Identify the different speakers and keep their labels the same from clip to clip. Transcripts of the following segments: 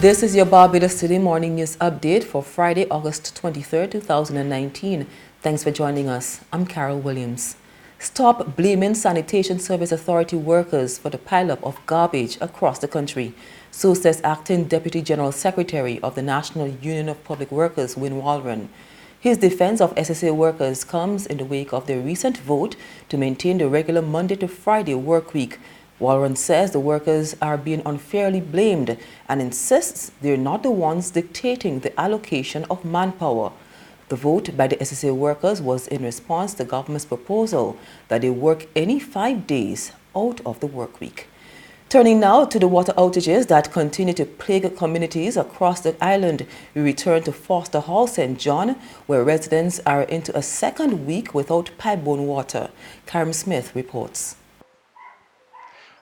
Speaker 1: This is your Barbados City Morning News Update for Friday, August 23, 2019. Thanks for joining us. I'm Carol Williams. Stop blaming Sanitation Service Authority workers for the pileup of garbage across the country. So says Acting Deputy General Secretary of the National Union of Public Workers, Win Walron. His defense of SSA workers comes in the wake of their recent vote to maintain the regular Monday to Friday work week. Walron says the workers are being unfairly blamed and insists they're not the ones dictating the allocation of manpower. The vote by the SSA workers was in response to the government's proposal that they work any 5 days out of the work week. Turning now to the water outages that continue to plague communities across the island, we return to Foster Hall, St. John, where residents are into a second week without pipe-borne water. Karen Smith reports.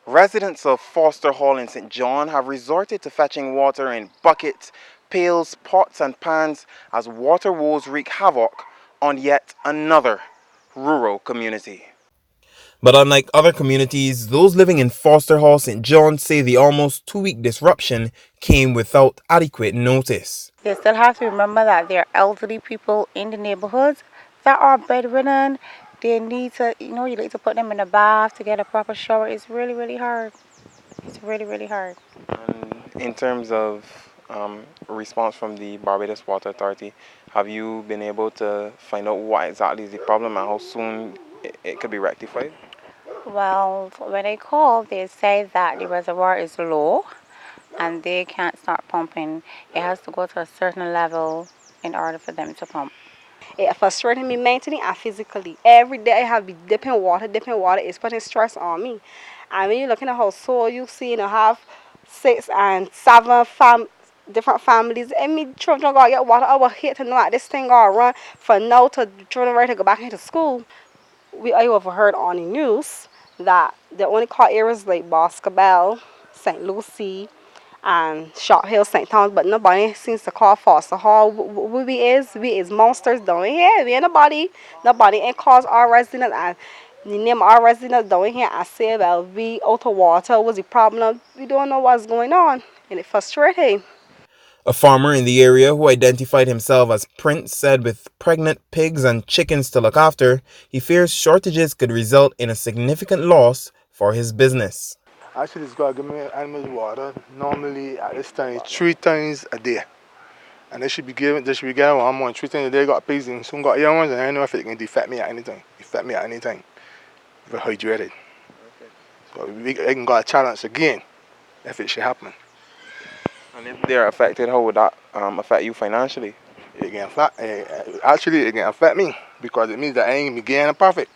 Speaker 2: Residents of Foster Hall in St. John have resorted to fetching water in buckets, pails, pots and pans as water woes wreak havoc on yet another rural community. But unlike other communities, those living in Foster Hall, St. John say the almost 2-week disruption came without adequate notice.
Speaker 3: They still have to remember that there are elderly people in the neighborhoods that are bedridden. They need to, you need to put them in a bath to get a proper shower. It's really, really hard. It's really, really hard.
Speaker 2: And in terms of response from the Barbados Water Authority, have you been able to find out what exactly is the problem and how soon it could be rectified?
Speaker 3: Well, when I called, they say that the reservoir is low and they can't start pumping. It has to go to a certain level in order for them to pump.
Speaker 4: It frustrates me mentally and physically. Every day I have to be dipping water. It's putting stress on me. And when you're looking at how soil you see, have 6 and 7 different families. And me children gotta get water over here to know that this thing gotta run for now to children ready to go back into school. I overheard on the news that the only call areas like Boscobel, St. Lucie, and Short Hill, St. Thomas, but nobody seems to call Foster Hall. We is monsters down here. We ain't nobody ain't calls our residents and the name our residents down here and say, well, we out of water, what's the problem? We don't know what's going on, and it's frustrating.
Speaker 2: A farmer in the area who identified himself as Prince said with pregnant pigs and chickens to look after, he fears shortages could result in a significant loss for his business.
Speaker 5: Actually, it's got to give me animals water normally at this time 3 times a day. And they should be getting 1 more 3 times a day. Got pigs and some got young ones, and I don't know if it can defect me at any time. If we're hydrated. So we can got a challenge again if it should happen.
Speaker 2: And if they're affected, how would that affect you financially?
Speaker 5: It can affect me because it means that I ain't getting a profit.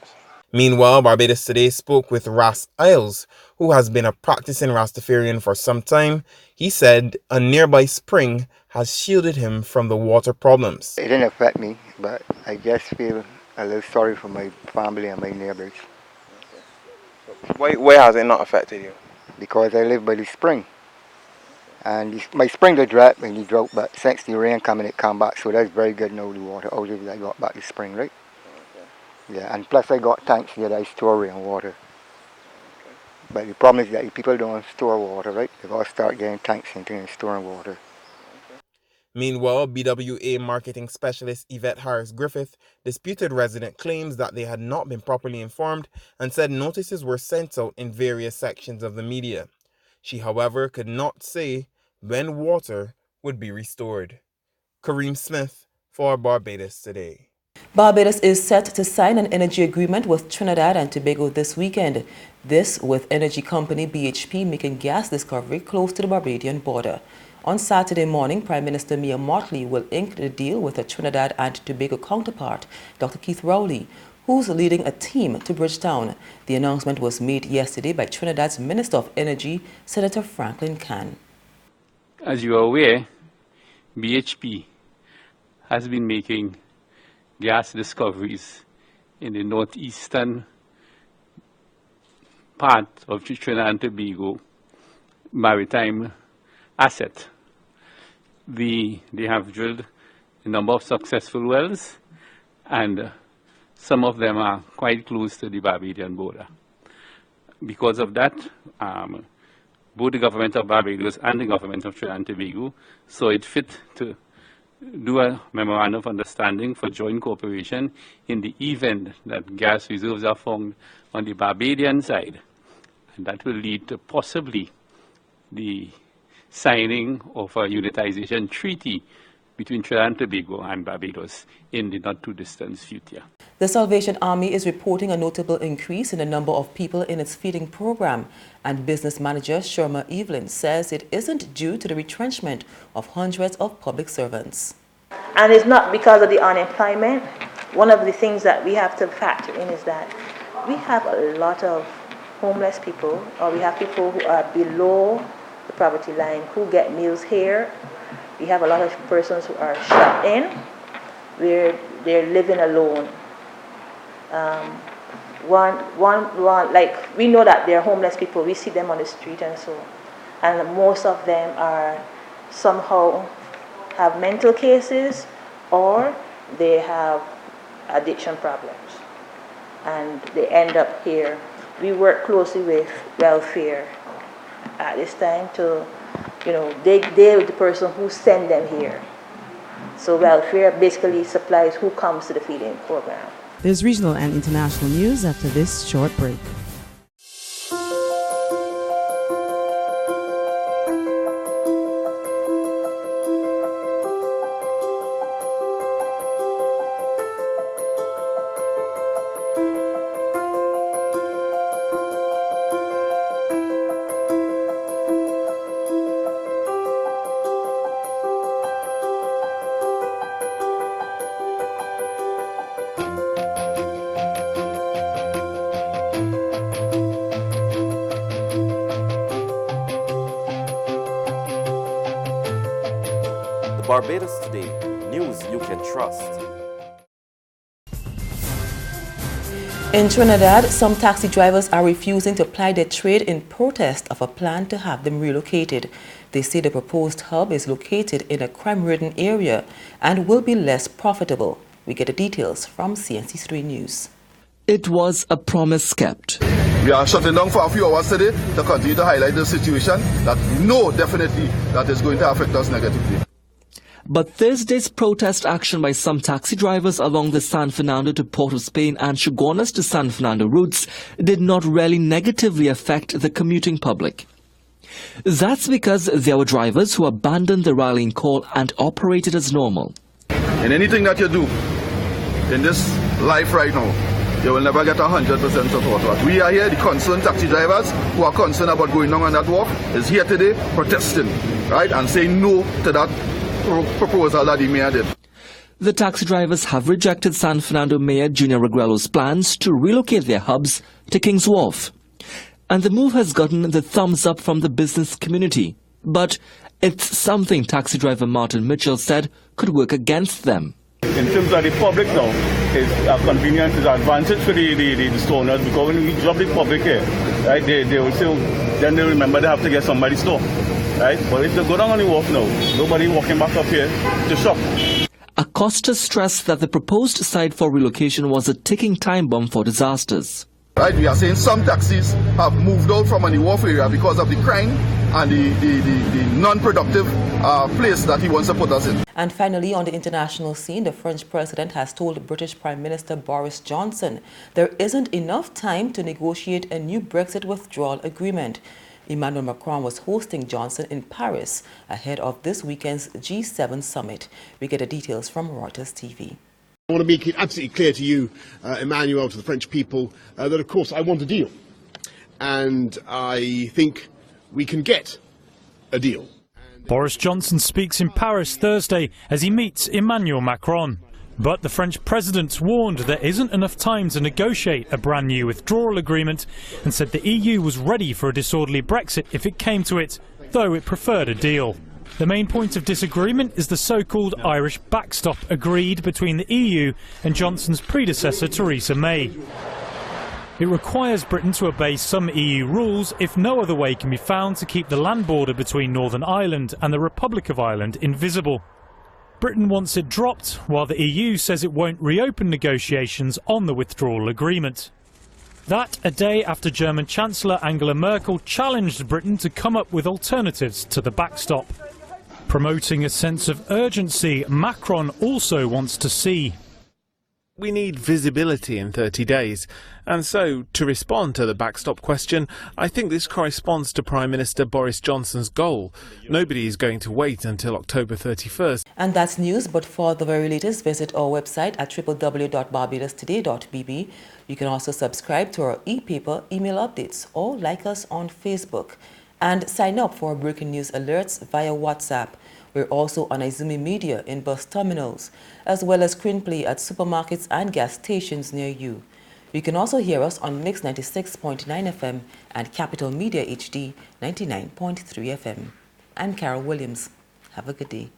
Speaker 2: Meanwhile, Barbados Today spoke with Ras Isles, who has been a practicing Rastafarian for some time. He said a nearby spring has shielded him from the water problems.
Speaker 6: It didn't affect me, but I just feel a little sorry for my family and my neighbors.
Speaker 2: Why has it not affected you?
Speaker 6: Because I live by the spring. And my spring got dry when you drought, but since the rain coming, it come back. So that's very good now, the water outages I got back this spring, right? Okay. Yeah, and plus I got tanks here that I store rainwater. Okay. But the problem is that people don't store water, right? They got to start getting tanks and storing water.
Speaker 2: Okay. Meanwhile, BWA marketing specialist Yvette Harris-Griffith disputed resident claims that they had not been properly informed and said notices were sent out in various sections of the media. She, however, could not say when water would be restored. Kareem Smith for Barbados Today.
Speaker 1: Barbados is set to sign an energy agreement with Trinidad and Tobago this weekend. This with energy company BHP making gas discovery close to the Barbadian border. On Saturday morning, Prime Minister Mia Mottley will ink the deal with her Trinidad and Tobago counterpart, Dr. Keith Rowley, who's leading a team to Bridgetown. The announcement was made yesterday by Trinidad's Minister of Energy, Senator Franklin Cann.
Speaker 7: As you are aware, BHP has been making gas discoveries in the northeastern part of Trinidad and Tobago maritime asset. They have drilled a number of successful wells, and some of them are quite close to the Barbadian border. Because of that, both the government of Barbados and the government of Trinidad and Tobago saw it fit to do a memorandum of understanding for joint cooperation in the event that gas reserves are found on the Barbadian side. And that will lead to possibly the signing of a unitization treaty between Trinidad and Tobago and Barbados in the not-too-distant future.
Speaker 1: The Salvation Army is reporting a notable increase in the number of people in its feeding program, and business manager Sherma Evelyn says it isn't due to the retrenchment of hundreds of public servants.
Speaker 8: And it's not because of the unemployment. One of the things that we have to factor in is that we have a lot of homeless people, or we have people who are below the poverty line who get meals here. We have a lot of persons who are shut in, where they're living alone. Like we know that they're homeless people. We see them on the street and so, and most of them are somehow have mental cases or they have addiction problems, and they end up here. We work closely with welfare at this time to, they're the person who send them here. So welfare basically supplies who comes to the feeding program.
Speaker 9: There's regional and international news after this short break.
Speaker 10: Barbados Today, news you can trust.
Speaker 1: In Trinidad, some taxi drivers are refusing to ply their trade in protest of a plan to have them relocated. They say the proposed hub is located in a crime-ridden area and will be less profitable. We get the details from CNC3 News.
Speaker 11: It was a promise kept.
Speaker 12: We are shutting down for a few hours today to continue to highlight the situation that we know definitely that is going to affect us negatively.
Speaker 11: But Thursday's protest action by some taxi drivers along the San Fernando to Port of Spain and Chaguanas to San Fernando routes did not really negatively affect the commuting public. That's because there were drivers who abandoned the rallying call and operated as normal.
Speaker 12: In anything that you do in this life right now, you will never get 100% support. But we are here, the concerned taxi drivers who are concerned about going on that walk, is here today protesting, right, and saying no to that proposal that the mayor did.
Speaker 11: The taxi drivers have rejected San Fernando Mayor Junior Reguelo's plans to relocate their hubs to King's Wharf. And the move has gotten the thumbs up from the business community. But it's something taxi driver Martin Mitchell said could work against them.
Speaker 13: In terms of the public now, it's a convenience, it's an advantage for the store owners, because when we drop the public here, right, they will still, then they remember they have to get somebody's store. Right? But if they go down on the wharf now, nobody walking back up here to shop.
Speaker 11: Acosta stressed that the proposed site for relocation was a ticking time bomb for disasters.
Speaker 12: Right, we are saying some taxis have moved out from the wharf area because of the crime and the non-productive place that he wants to put us in.
Speaker 1: And finally, on the international scene, the French president has told British Prime Minister Boris Johnson there isn't enough time to negotiate a new Brexit withdrawal agreement. Emmanuel Macron was hosting Johnson in Paris ahead of this weekend's G7 summit. We get the details from Reuters TV.
Speaker 14: I want to make it absolutely clear to you, Emmanuel, to the French people, that of course I want a deal. And I think we can get a deal.
Speaker 15: Boris Johnson speaks in Paris Thursday as he meets Emmanuel Macron. But the French president warned there isn't enough time to negotiate a brand new withdrawal agreement and said the EU was ready for a disorderly Brexit if it came to it, though it preferred a deal. The main point of disagreement is the so-called Irish backstop agreed between the EU and Johnson's predecessor Theresa May. It requires Britain to obey some EU rules if no other way can be found to keep the land border between Northern Ireland and the Republic of Ireland invisible. Britain wants it dropped, while the EU says it won't reopen negotiations on the withdrawal agreement. That a day after German Chancellor Angela Merkel challenged Britain to come up with alternatives to the backstop. Promoting a sense of urgency, Macron also wants to see.
Speaker 16: We need visibility in 30 days. And so, to respond to the backstop question, I think this corresponds to Prime Minister Boris Johnson's goal. Nobody is going to wait until October 31st.
Speaker 1: And that's news, but for the very latest, visit our website at www.barbadostoday.bb. You can also subscribe to our e-paper email updates or like us on Facebook. And sign up for breaking news alerts via WhatsApp. We're also on Izumi Media in bus terminals, as well as screenplay at supermarkets and gas stations near you. You can also hear us on Mix 96.9 FM and Capital Media HD 99.3 FM. I'm Carol Williams. Have a good day.